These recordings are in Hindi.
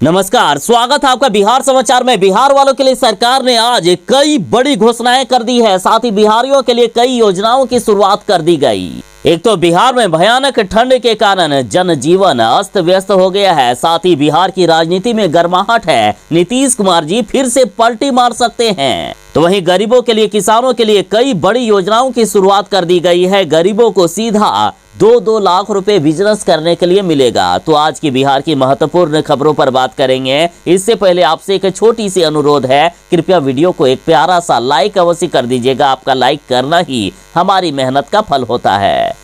नमस्कार, स्वागत है आपका बिहार समाचार में। बिहार वालों के लिए सरकार ने आज कई बड़ी घोषणाएं कर दी है। साथ ही बिहारियों के लिए कई योजनाओं की शुरुआत कर दी गई। एक तो बिहार में भयानक ठंड के कारण जनजीवन अस्त व्यस्त हो गया है। साथ ही बिहार की राजनीति में गर्माहट है। नीतीश कुमार जी फिर से पलटी मार सकते हैं। तो वहीं गरीबों के लिए, किसानों के लिए कई बड़ी योजनाओं की शुरुआत कर दी गई है। गरीबों को सीधा 2-2 लाख रुपए बिजनेस करने के लिए मिलेगा। तो आज की बिहार की महत्वपूर्ण खबरों पर बात करेंगे। इससे पहले आपसे एक छोटी सी अनुरोध है, कृपया वीडियो को एक प्यारा सा लाइक अवश्य कर दीजिएगा। आपका लाइक करना ही हमारी मेहनत का फल होता है।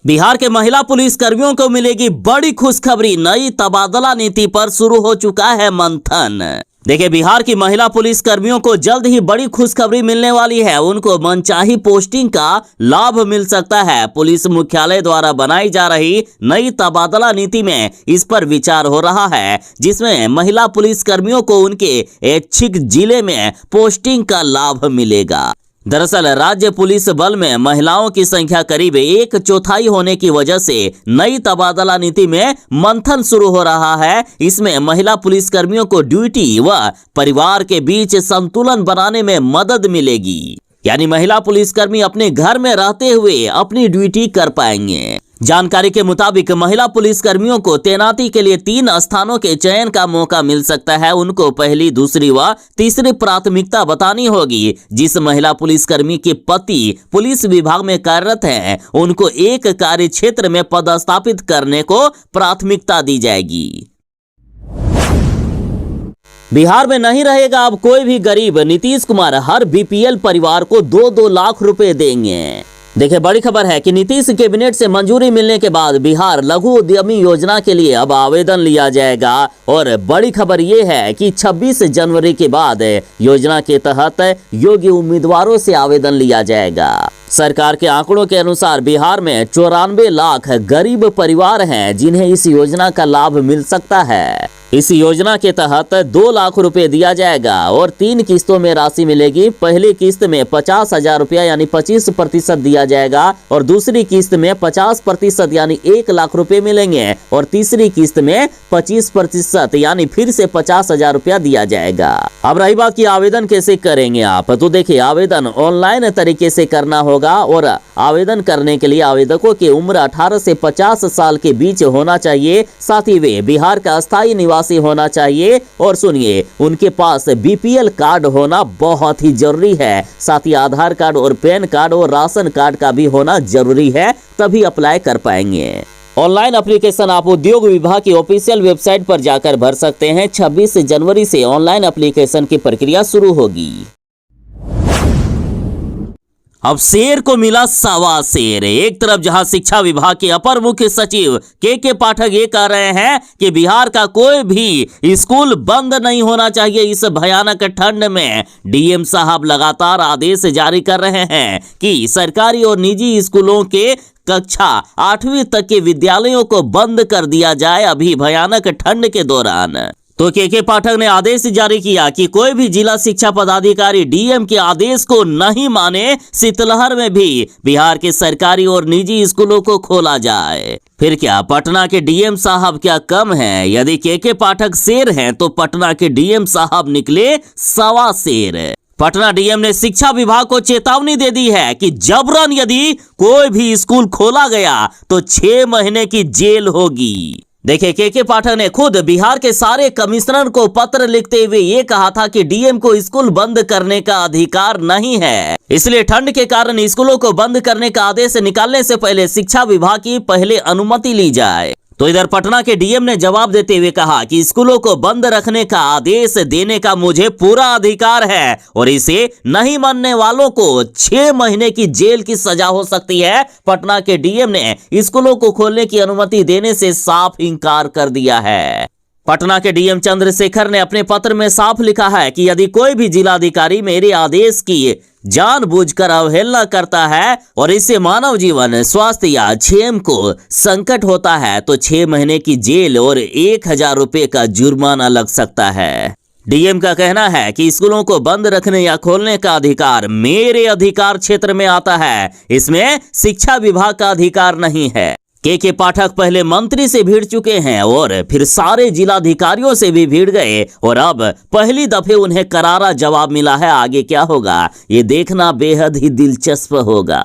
बिहार के महिला पुलिस कर्मियों को मिलेगी बड़ी खुशखबरी। नई तबादला नीति पर शुरू हो चुका है मंथन। देखिए, बिहार की महिला पुलिस कर्मियों को जल्द ही बड़ी खुशखबरी मिलने वाली है। उनको मनचाही पोस्टिंग का लाभ मिल सकता है। पुलिस मुख्यालय द्वारा बनाई जा रही नई तबादला नीति में इस पर विचार हो रहा है, जिसमें महिला पुलिस कर्मियों को उनके इच्छित जिले में पोस्टिंग का लाभ मिलेगा। दरअसल राज्य पुलिस बल में महिलाओं की संख्या करीब 1/4 होने की वजह से नई तबादला नीति में मंथन शुरू हो रहा है। इसमें महिला पुलिसकर्मियों को ड्यूटी व परिवार के बीच संतुलन बनाने में मदद मिलेगी। यानी महिला पुलिसकर्मी अपने घर में रहते हुए अपनी ड्यूटी कर पाएंगे। जानकारी के मुताबिक महिला पुलिसकर्मियों को तैनाती के लिए 3 स्थानों के चयन का मौका मिल सकता है। उनको पहली, दूसरी व तीसरी प्राथमिकता बतानी होगी। जिस महिला पुलिसकर्मी के पति पुलिस विभाग में कार्यरत हैं, उनको एक कार्य क्षेत्र में पदस्थापित करने को प्राथमिकता दी जाएगी। बिहार में नहीं रहेगा अब कोई भी गरीब। नीतीश कुमार हर बीपीएल परिवार को 2-2 लाख रुपए देंगे। देखिए, बड़ी खबर है कि नीतीश कैबिनेट से मंजूरी मिलने के बाद बिहार लघु उद्यमी योजना के लिए अब आवेदन लिया जाएगा। और बड़ी खबर ये है कि 26 जनवरी के बाद योजना के तहत योग्य उम्मीदवारों से आवेदन लिया जाएगा। सरकार के आंकड़ों के अनुसार बिहार में 94 लाख गरीब परिवार हैं, जिन्हें इस योजना का लाभ मिल सकता है। इस योजना के तहत 2 लाख रुपए दिया जाएगा और 3 किस्तों में राशि मिलेगी। पहली किस्त में 50,000 रुपया यानी 25% दिया जाएगा और दूसरी किस्त में 50% यानी 1 लाख रुपए मिलेंगे और तीसरी किस्त में 25% यानी फिर से 50,000 रुपया दिया जाएगा। अब रही बात कि आवेदन कैसे करेंगे आप, तो देखिए, आवेदन ऑनलाइन तरीके से करना होगा और आवेदन करने के लिए आवेदकों की उम्र 18 से 50 साल के बीच होना चाहिए। साथ ही वे बिहार का स्थायी निवासी होना चाहिए और सुनिए, उनके पास बीपीएल कार्ड होना बहुत ही जरूरी है। साथ ही आधार कार्ड और पैन कार्ड और राशन कार्ड का भी होना जरूरी है, तभी अप्लाई कर पाएंगे। ऑनलाइन एप्लीकेशन आप उद्योग विभाग की ऑफिशियल वेबसाइट पर जाकर भर सकते हैं। 26 जनवरी से ऑनलाइन एप्लीकेशन की प्रक्रिया शुरू होगी। अब शेर को मिला सवा शेर। एक तरफ जहां शिक्षा विभाग के अपर मुख्य सचिव के पाठक ये कह रहे हैं कि बिहार का कोई भी स्कूल बंद नहीं होना चाहिए इस भयानक ठंड में। डीएम साहब लगातार आदेश जारी कर रहे हैं कि सरकारी और निजी स्कूलों के कक्षा 8वीं तक के विद्यालयों को बंद कर दिया जाए अभी भयानक ठंड के दौरान। तो के पाठक ने आदेश जारी किया कि कोई भी जिला शिक्षा पदाधिकारी डीएम के आदेश को नहीं माने, शीतलहर में भी बिहार के सरकारी और निजी स्कूलों को खोला जाए। फिर क्या पटना के डीएम साहब क्या कम हैं? यदि के पाठक शेर हैं तो पटना के डीएम साहब निकले सवा शेर। पटना डीएम ने शिक्षा विभाग को चेतावनी दे दी है कि जबरन यदि कोई भी स्कूल खोला गया तो 6 महीने की जेल होगी। देखिए, के पाठक ने खुद बिहार के सारे कमिश्नर को पत्र लिखते हुए ये कहा था कि डीएम को स्कूल बंद करने का अधिकार नहीं है, इसलिए ठंड के कारण स्कूलों को बंद करने का आदेश निकालने से पहले शिक्षा विभाग की पहले अनुमति ली जाए। तो इधर पटना के डीएम ने जवाब देते हुए कहा कि स्कूलों को बंद रखने का आदेश देने का मुझे पूरा अधिकार है और इसे नहीं मानने वालों को 6 महीने की जेल की सजा हो सकती है। पटना के डीएम ने स्कूलों को खोलने की अनुमति देने से साफ इंकार कर दिया है। पटना के डीएम चंद्रशेखर ने अपने पत्र में साफ लिखा है कि यदि कोई भी जिलाधिकारी मेरे आदेश की जानबूझकर अवहेलना करता है और इससे मानव जीवन, स्वास्थ्य या क्षेम को संकट होता है तो 6 महीने की जेल और 1,000 रुपए का जुर्माना लग सकता है। डीएम का कहना है कि स्कूलों को बंद रखने या खोलने का अधिकार मेरे अधिकार क्षेत्र में आता है, इसमें शिक्षा विभाग का अधिकार नहीं है। के पाठक पहले मंत्री से भिड़ चुके हैं और फिर सारे जिलाधिकारियों से भी भिड़ गए और अब पहली दफे उन्हें करारा जवाब मिला है। आगे क्या होगा ये देखना बेहद ही दिलचस्प होगा।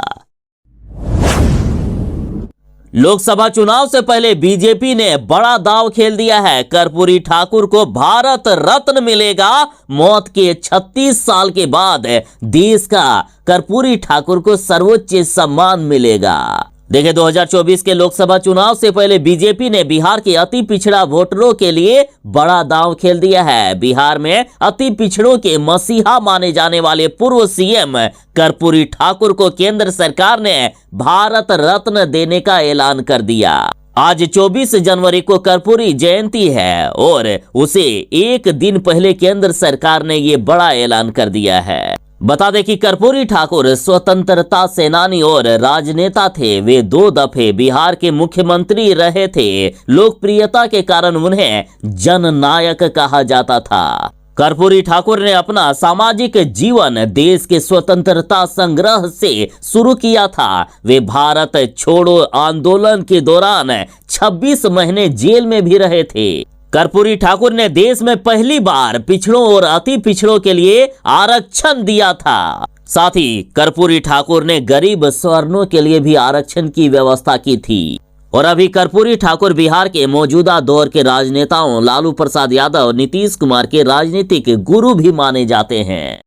लोकसभा चुनाव से पहले बीजेपी ने बड़ा दांव खेल दिया है। कर्पूरी ठाकुर को भारत रत्न मिलेगा। मौत के 36 साल के बाद देश का कर्पूरी ठाकुर को सर्वोच्च सम्मान मिलेगा। देखिए 2024 के लोकसभा चुनाव से पहले बीजेपी ने बिहार के अति पिछड़ा वोटरों के लिए बड़ा दांव खेल दिया है। बिहार में अति पिछड़ों के मसीहा माने जाने वाले पूर्व सीएम कर्पूरी ठाकुर को केंद्र सरकार ने भारत रत्न देने का ऐलान कर दिया। आज 24 जनवरी को कर्पूरी जयंती है और उसे एक दिन पहले केंद्र सरकार ने ये बड़ा ऐलान कर दिया है। बता दें कि कर्पूरी ठाकुर स्वतंत्रता सेनानी और राजनेता थे। वे 2 दफे बिहार के मुख्यमंत्री रहे थे। लोकप्रियता के कारण उन्हें जननायक कहा जाता था। कर्पूरी ठाकुर ने अपना सामाजिक जीवन देश के स्वतंत्रता संग्राम से शुरू किया था। वे भारत छोड़ो आंदोलन के दौरान 26 महीने जेल में भी रहे थे। कर्पूरी ठाकुर ने देश में पहली बार पिछड़ों और अति पिछड़ों के लिए आरक्षण दिया था। साथ ही कर्पूरी ठाकुर ने गरीब सवर्णों के लिए भी आरक्षण की व्यवस्था की थी। और अभी कर्पूरी ठाकुर बिहार के मौजूदा दौर के राजनेताओं लालू प्रसाद यादव और नीतीश कुमार के राजनीतिक गुरु भी माने जाते हैं।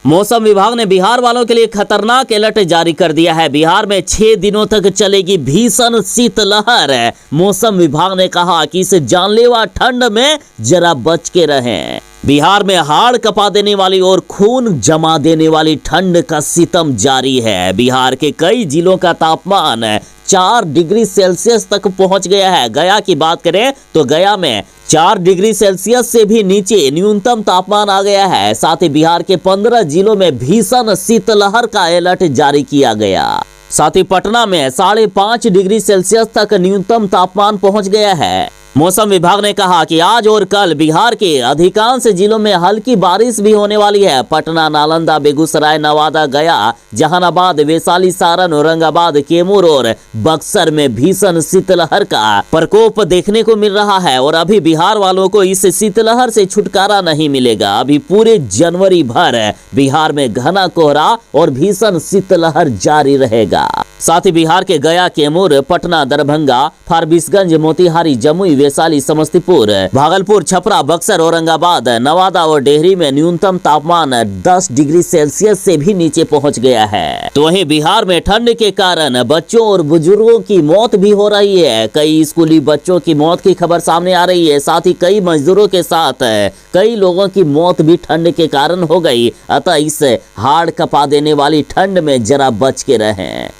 मौसम विभाग ने बिहार वालों के लिए खतरनाक अलर्ट जारी कर दिया है। बिहार में 6 दिनों तक चलेगी भीषण शीतलहर। मौसम विभाग ने कहा कि इस जानलेवा ठंड में जरा बच के रहें। बिहार में हाड़ कपा देने वाली और खून जमा देने वाली ठंड का सितम जारी है। बिहार के कई जिलों का तापमान 4 डिग्री सेल्सियस तक पहुंच गया है। गया की बात करें तो गया में 4 डिग्री सेल्सियस से भी नीचे न्यूनतम तापमान आ गया है। साथ ही बिहार के 15 जिलों में भीषण शीतलहर का अलर्ट जारी किया गया। साथ ही पटना में 5.5 डिग्री सेल्सियस तक न्यूनतम तापमान पहुंच गया है। मौसम विभाग ने कहा कि आज और कल बिहार के अधिकांश जिलों में हल्की बारिश भी होने वाली है। पटना, नालंदा, बेगूसराय, नवादा, गया, जहानाबाद, वैशाली, सारण, औरंगाबाद, कैमूर और बक्सर में भीषण शीतलहर का प्रकोप देखने को मिल रहा है। और अभी बिहार वालों को इस शीतलहर से छुटकारा नहीं मिलेगा। अभी पूरे जनवरी भर बिहार में घना कोहरा और भीषण शीतलहर जारी रहेगा। साथ ही बिहार के गया, कैमूर, पटना, दरभंगा, फारबिसगंज, मोतिहारी, जमुई, वैशाली, समस्तीपुर, भागलपुर, छपरा, बक्सर, औरंगाबाद, नवादा और डेहरी में न्यूनतम तापमान 10 डिग्री सेल्सियस से भी नीचे पहुंच गया है। तो वहीं बिहार में ठंड के कारण बच्चों और बुजुर्गों की मौत भी हो रही है। कई स्कूली बच्चों की मौत की खबर सामने आ रही है। साथ ही कई मजदूरों के साथ कई लोगों की मौत भी ठंड के कारण हो गई। अतः इस हाड़ कपा देने वाली ठंड में जरा बच के रहें।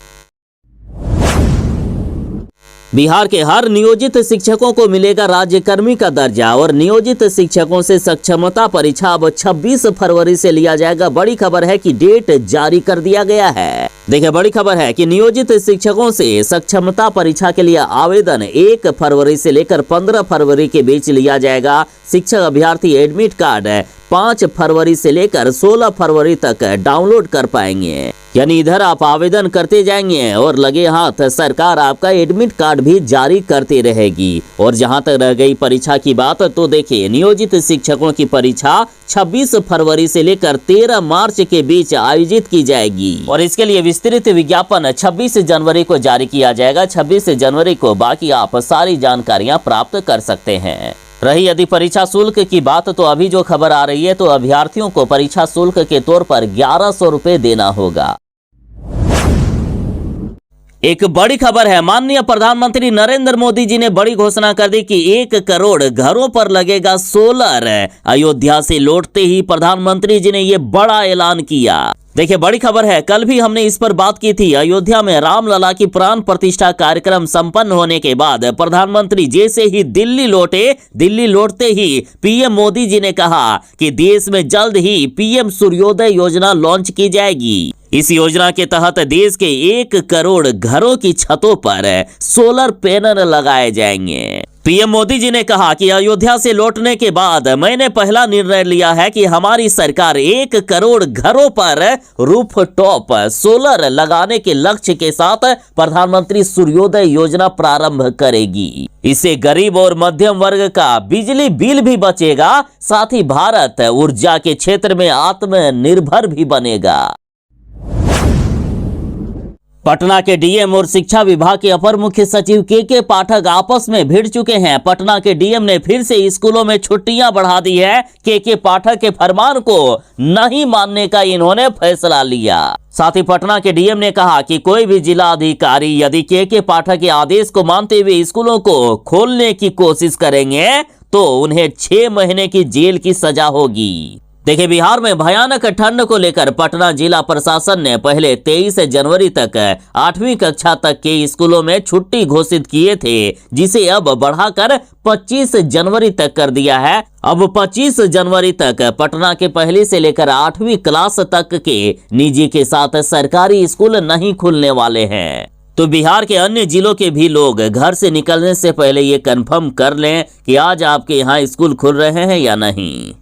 बिहार के हर नियोजित शिक्षकों को मिलेगा राज्यकर्मी का दर्जा और नियोजित शिक्षकों से सक्षमता परीक्षा अब 26 फरवरी से लिया जाएगा। बड़ी खबर है कि डेट जारी कर दिया गया है। देखिए बड़ी खबर है कि नियोजित शिक्षकों से सक्षमता परीक्षा के लिए आवेदन 1 फरवरी से लेकर 15 फरवरी के बीच लिया जाएगा। शिक्षक अभ्यर्थी एडमिट कार्ड 5 फरवरी से लेकर 16 फरवरी तक डाउनलोड कर पाएंगे। यानी इधर आप आवेदन करते जाएंगे और लगे हाथ सरकार आपका एडमिट कार्ड भी जारी करती रहेगी। और जहां तक रह गई परीक्षा की बात तो देखिए नियोजित शिक्षकों की परीक्षा 26 फरवरी से लेकर 13 मार्च के बीच आयोजित की जाएगी और इसके लिए विस्तृत विज्ञापन 26 जनवरी को जारी किया जाएगा। 26 जनवरी को बाकी आप सारी जानकारियां प्राप्त कर सकते हैं। रही यदि परीक्षा शुल्क की बात तो अभी जो खबर आ रही है तो अभ्यर्थियों को परीक्षा शुल्क के तौर पर 1100 रुपए देना होगा। एक बड़ी खबर है, माननीय प्रधानमंत्री नरेंद्र मोदी जी ने बड़ी घोषणा कर दी कि 1 करोड़ घरों पर लगेगा सोलर। अयोध्या से लौटते ही प्रधानमंत्री जी ने ये बड़ा ऐलान किया। देखिए बड़ी खबर है, कल भी हमने इस पर बात की थी। अयोध्या में रामलला की प्राण प्रतिष्ठा कार्यक्रम संपन्न होने के बाद प्रधानमंत्री जैसे ही दिल्ली लौटते ही पीएम मोदी जी ने कहा कि देश में जल्द ही पीएम सूर्योदय योजना लॉन्च की जाएगी। इस योजना के तहत देश के 1 करोड़ घरों की छतों पर सोलर पैनल लगाए जाएंगे। पीएम मोदी जी ने कहा कि अयोध्या से लौटने के बाद मैंने पहला निर्णय लिया है कि हमारी सरकार 1 करोड़ घरों पर रूफटॉप सोलर लगाने के लक्ष्य के साथ प्रधानमंत्री सूर्योदय योजना प्रारंभ करेगी। इससे गरीब और मध्यम वर्ग का बिजली बिल भी बचेगा, साथ ही भारत ऊर्जा के क्षेत्र में आत्मनिर्भर भी बनेगा। पटना के डीएम और शिक्षा विभाग के अपर मुख्य सचिव के पाठक आपस में भिड़ चुके हैं। पटना के डीएम ने फिर से स्कूलों में छुट्टियां बढ़ा दी है। के पाठक के फरमान को नहीं मानने का इन्होंने फैसला लिया। साथ ही पटना के डीएम ने कहा कि कोई भी जिला अधिकारी यदि के पाठक के आदेश को मानते हुए स्कूलों को खोलने की कोशिश करेंगे तो उन्हें 6 महीने की जेल की सजा होगी। देखिए, बिहार में भयानक ठंड को लेकर पटना जिला प्रशासन ने पहले 23 जनवरी तक 8वीं कक्षा तक के स्कूलों में छुट्टी घोषित किए थे, जिसे अब बढ़ाकर 25 जनवरी तक कर दिया है। अब 25 जनवरी तक पटना के पहली से लेकर 8वीं क्लास तक के निजी के साथ सरकारी स्कूल नहीं खुलने वाले हैं। तो बिहार के अन्य जिलों के भी लोग घर से निकलने से पहले ये कंफर्म कर लें कि आज आपके यहाँ स्कूल खुल रहे हैं या नहीं।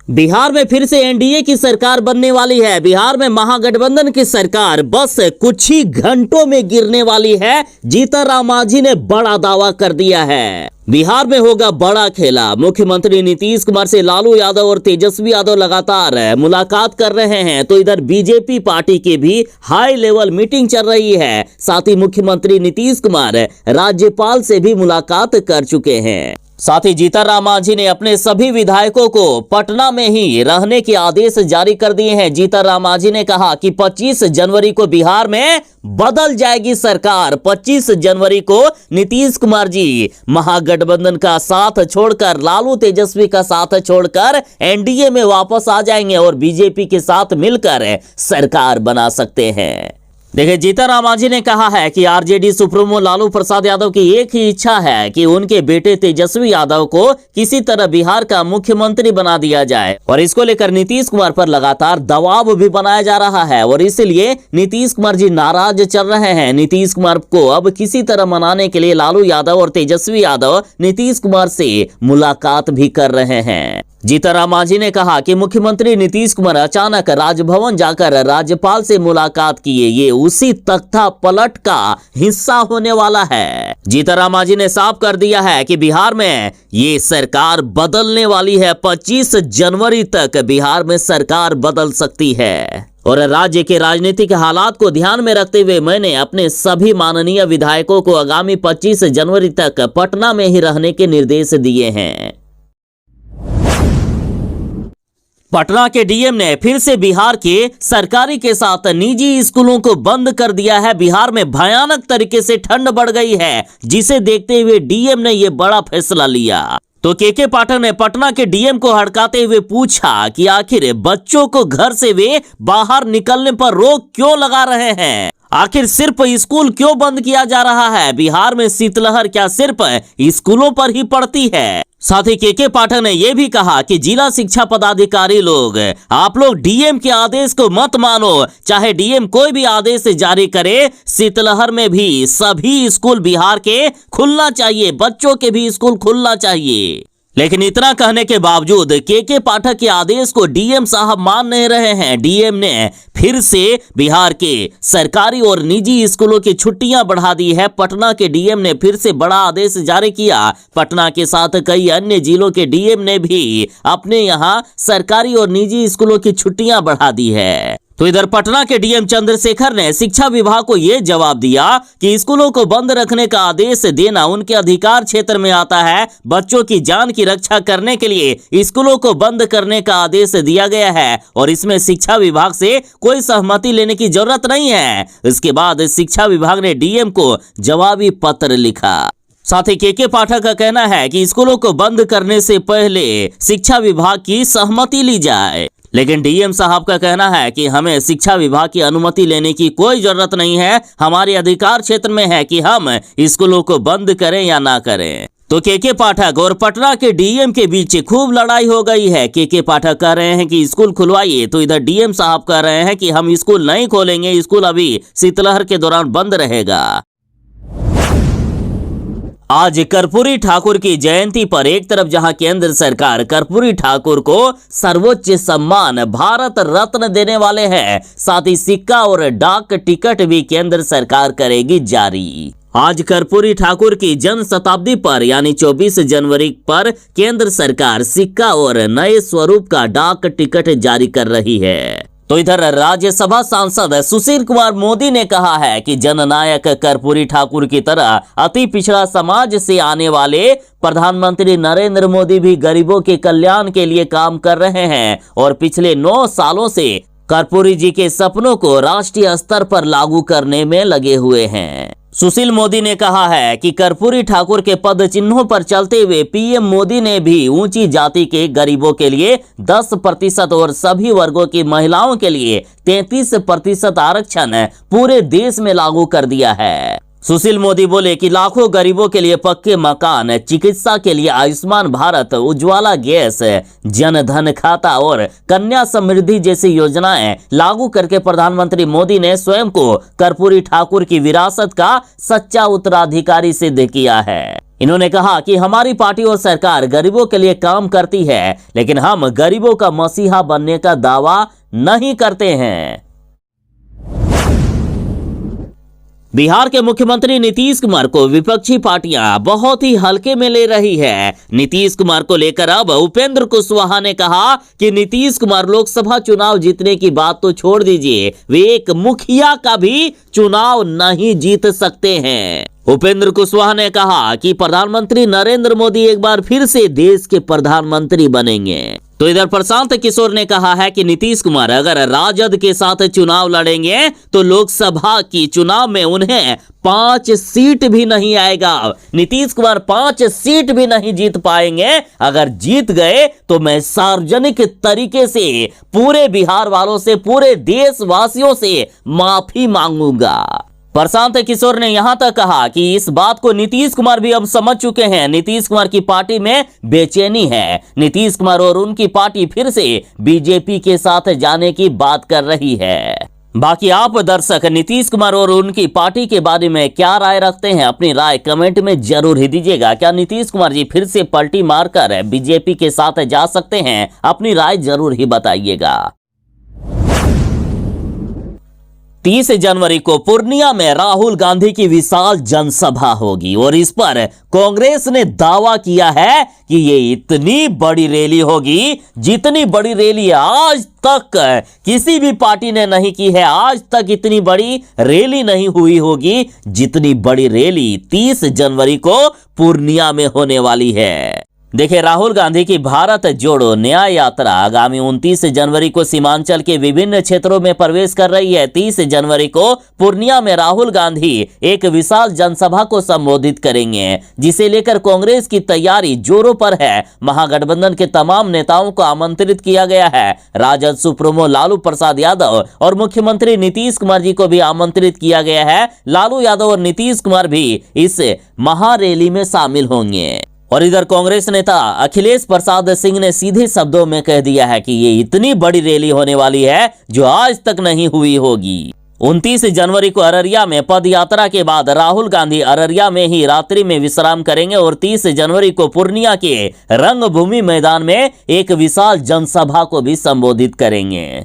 बिहार में फिर से एनडीए की सरकार बनने वाली है। बिहार में महागठबंधन की सरकार बस कुछ ही घंटों में गिरने वाली है। जीतनराम मांझी ने बड़ा दावा कर दिया है। बिहार में होगा बड़ा खेला। मुख्यमंत्री नीतीश कुमार से लालू यादव और तेजस्वी यादव लगातार मुलाकात कर रहे हैं, तो इधर बीजेपी पार्टी की भी हाई लेवल मीटिंग चल रही है। साथ ही मुख्यमंत्री नीतीश कुमार राज्यपाल से भी मुलाकात कर चुके हैं। साथ ही जीतनराम मांझी ने अपने सभी विधायकों को पटना में ही रहने के आदेश जारी कर दिए हैं। जीतनराम मांझी ने कहा कि 25 जनवरी को बिहार में बदल जाएगी सरकार। 25 जनवरी को नीतीश कुमार जी महागठबंधन का साथ छोड़कर, लालू तेजस्वी का साथ छोड़कर एनडीए में वापस आ जाएंगे और बीजेपी के साथ मिलकर सरकार बना सकते हैं। देखिए, जीतनराम मांझी ने कहा है कि आरजेडी सुप्रीमो लालू प्रसाद यादव की एक ही इच्छा है कि उनके बेटे तेजस्वी यादव को किसी तरह बिहार का मुख्यमंत्री बना दिया जाए, और इसको लेकर नीतीश कुमार पर लगातार दबाव भी बनाया जा रहा है और इसलिए नीतीश कुमार जी नाराज चल रहे हैं। नीतीश कुमार को अब किसी तरह मनाने के लिए लालू यादव और तेजस्वी यादव नीतीश कुमार से मुलाकात भी कर रहे हैं। जीतनराम मांझी ने कहा कि मुख्यमंत्री नीतीश कुमार अचानक राजभवन जाकर राज्यपाल से मुलाकात किए, ये उसी तख्ता पलट का हिस्सा होने वाला है। जीतनराम मांझी ने साफ कर दिया है कि बिहार में ये सरकार बदलने वाली है। 25 जनवरी तक बिहार में सरकार बदल सकती है और राज्य के राजनीतिक हालात को ध्यान में रखते हुए मैंने अपने सभी माननीय विधायकों को आगामी 25 जनवरी तक पटना में ही रहने के निर्देश दिए हैं। पटना के डीएम ने फिर से बिहार के सरकारी के साथ निजी स्कूलों को बंद कर दिया है। बिहार में भयानक तरीके से ठंड बढ़ गई है, जिसे देखते हुए डीएम ने यह बड़ा फैसला लिया। तो के पाठक ने पटना के डीएम को हड़काते हुए पूछा कि आखिर बच्चों को घर से वे बाहर निकलने पर रोक क्यों लगा रहे हैं, आखिर सिर्फ स्कूल क्यों बंद किया जा रहा है। बिहार में शीतलहर क्या सिर्फ स्कूलों पर ही पड़ती है। साथ ही के पाठक ने यह भी कहा कि जिला शिक्षा पदाधिकारी लोग, आप लोग डीएम के आदेश को मत मानो, चाहे डीएम कोई भी आदेश जारी करे, शीतलहर में भी सभी स्कूल बिहार के खुलना चाहिए, बच्चों के भी स्कूल खुलना चाहिए। लेकिन इतना कहने के बावजूद के पाठक के आदेश को डीएम साहब मान नहीं रहे हैं। डीएम ने फिर से बिहार के सरकारी और निजी स्कूलों की छुट्टियां बढ़ा दी है। पटना के डीएम ने फिर से बड़ा आदेश जारी किया। पटना के साथ कई अन्य जिलों के डीएम ने भी अपने यहां सरकारी और निजी स्कूलों की छुट्टियां बढ़ा दी है। तो इधर पटना के डीएम चंद्रशेखर ने शिक्षा विभाग को यह जवाब दिया कि स्कूलों को बंद रखने का आदेश देना उनके अधिकार क्षेत्र में आता है। बच्चों की जान की रक्षा करने के लिए स्कूलों को बंद करने का आदेश दिया गया है और इसमें शिक्षा विभाग से कोई सहमति लेने की जरूरत नहीं है। इसके बाद शिक्षा विभाग ने डीएम को जवाबी पत्र लिखा। साथ ही के पाठक का कहना है कि स्कूलों को बंद करने से पहले शिक्षा विभाग की सहमति ली जाए, लेकिन डीएम साहब का कहना है कि हमें शिक्षा विभाग की अनुमति लेने की कोई जरूरत नहीं है, हमारे अधिकार क्षेत्र में है कि हम स्कूलों को बंद करें या ना करें। तो के पाठक और पटना के डीएम के बीच खूब लड़ाई हो गई है। के पाठक कह रहे हैं कि स्कूल खुलवाइए, तो इधर डीएम साहब कह रहे हैं कि हम स्कूल नहीं खोलेंगे, स्कूल अभी शीतलहर के दौरान बंद रहेगा। आज कर्पूरी ठाकुर की जयंती पर एक तरफ जहां केंद्र सरकार कर्पूरी ठाकुर को सर्वोच्च सम्मान भारत रत्न देने वाले हैं, साथ ही सिक्का और डाक टिकट भी केंद्र सरकार करेगी जारी। आज कर्पूरी ठाकुर की जन्म शताब्दी पर यानी 24 जनवरी पर केंद्र सरकार सिक्का और नए स्वरूप का डाक टिकट जारी कर रही है। तो इधर राज्यसभा सांसद सुशील कुमार मोदी ने कहा है कि जननायक कर्पूरी ठाकुर की तरह अति पिछड़ा समाज से आने वाले प्रधानमंत्री नरेंद्र मोदी भी गरीबों के कल्याण के लिए काम कर रहे हैं और पिछले 9 सालों से कर्पूरी जी के सपनों को राष्ट्रीय स्तर पर लागू करने में लगे हुए हैं। सुशील मोदी ने कहा है कि कर्पूरी ठाकुर के पद चिन्हों पर चलते हुए पीएम मोदी ने भी ऊंची जाति के गरीबों के लिए 10% और सभी वर्गों की महिलाओं के लिए 33% आरक्षण पूरे देश में लागू कर दिया है। सुशील मोदी बोले कि लाखों गरीबों के लिए पक्के मकान, चिकित्सा के लिए आयुष्मान भारत, उज्ज्वला गैस, जन धन खाता और कन्या समृद्धि जैसी योजनाएं लागू करके प्रधानमंत्री मोदी ने स्वयं को कर्पूरी ठाकुर की विरासत का सच्चा उत्तराधिकारी सिद्ध किया है। इन्होंने कहा कि हमारी पार्टी और सरकार गरीबों के लिए काम करती है, लेकिन हम गरीबों का मसीहा बनने का दावा नहीं करते हैं। बिहार के मुख्यमंत्री नीतीश कुमार को विपक्षी पार्टियां बहुत ही हल्के में ले रही है। नीतीश कुमार को लेकर अब उपेंद्र कुशवाहा ने कहा कि नीतीश कुमार लोकसभा चुनाव जीतने की बात तो छोड़ दीजिए, वे एक मुखिया का भी चुनाव नहीं जीत सकते हैं। उपेंद्र कुशवाहा ने कहा कि प्रधानमंत्री नरेंद्र मोदी एक बार फिर से देश के प्रधानमंत्री बनेंगे। तो इधर प्रशांत किशोर ने कहा है कि नीतीश कुमार अगर राजद के साथ चुनाव लड़ेंगे तो लोकसभा की चुनाव में उन्हें 5 सीट भी नहीं आएगा। नीतीश कुमार 5 सीट भी नहीं जीत पाएंगे। अगर जीत गए तो मैं सार्वजनिक तरीके से पूरे बिहार वालों से, पूरे देशवासियों से माफी मांगूंगा। प्रशांत किशोर ने यहां तक कहा कि इस बात को नीतीश कुमार भी अब समझ चुके हैं। नीतीश कुमार की पार्टी में बेचैनी है। नीतीश कुमार और उनकी पार्टी फिर से बीजेपी के साथ जाने की बात कर रही है। बाकी आप दर्शक नीतीश कुमार और उनकी पार्टी के बारे में क्या राय रखते हैं, अपनी राय कमेंट में जरूर ही दीजिएगा। क्या नीतीश कुमार जी फिर से पलटी मारकर बीजेपी के साथ जा सकते हैं? अपनी राय जरूर ही बताइएगा। 30 जनवरी को पूर्णिया में राहुल गांधी की विशाल जनसभा होगी और इस पर कांग्रेस ने दावा किया है कि ये इतनी बड़ी रैली होगी जितनी बड़ी रैली आज तक किसी भी पार्टी ने नहीं की है। आज तक इतनी बड़ी रैली नहीं हुई होगी जितनी बड़ी रैली 30 जनवरी को पूर्णिया में होने वाली है। देखिए, राहुल गांधी की भारत जोड़ो न्याय यात्रा आगामी 29 जनवरी को सीमांचल के विभिन्न क्षेत्रों में प्रवेश कर रही है। 30 जनवरी को पूर्णिया में राहुल गांधी एक विशाल जनसभा को संबोधित करेंगे, जिसे लेकर कांग्रेस की तैयारी जोरों पर है। महागठबंधन के तमाम नेताओं को आमंत्रित किया गया है। राजद सुप्रीमो लालू प्रसाद यादव और मुख्यमंत्री नीतीश कुमार जी को भी आमंत्रित किया गया है। लालू यादव और नीतीश कुमार भी इस महारैली में शामिल होंगे। और इधर कांग्रेस नेता अखिलेश प्रसाद सिंह ने सीधे शब्दों में कह दिया है कि ये इतनी बड़ी रैली होने वाली है जो आज तक नहीं हुई होगी। 29 जनवरी को अररिया में पद यात्रा के बाद राहुल गांधी अररिया में ही रात्रि में विश्राम करेंगे और 30 जनवरी को पूर्णिया के रंगभूमि मैदान में एक विशाल जनसभा को भी संबोधित करेंगे।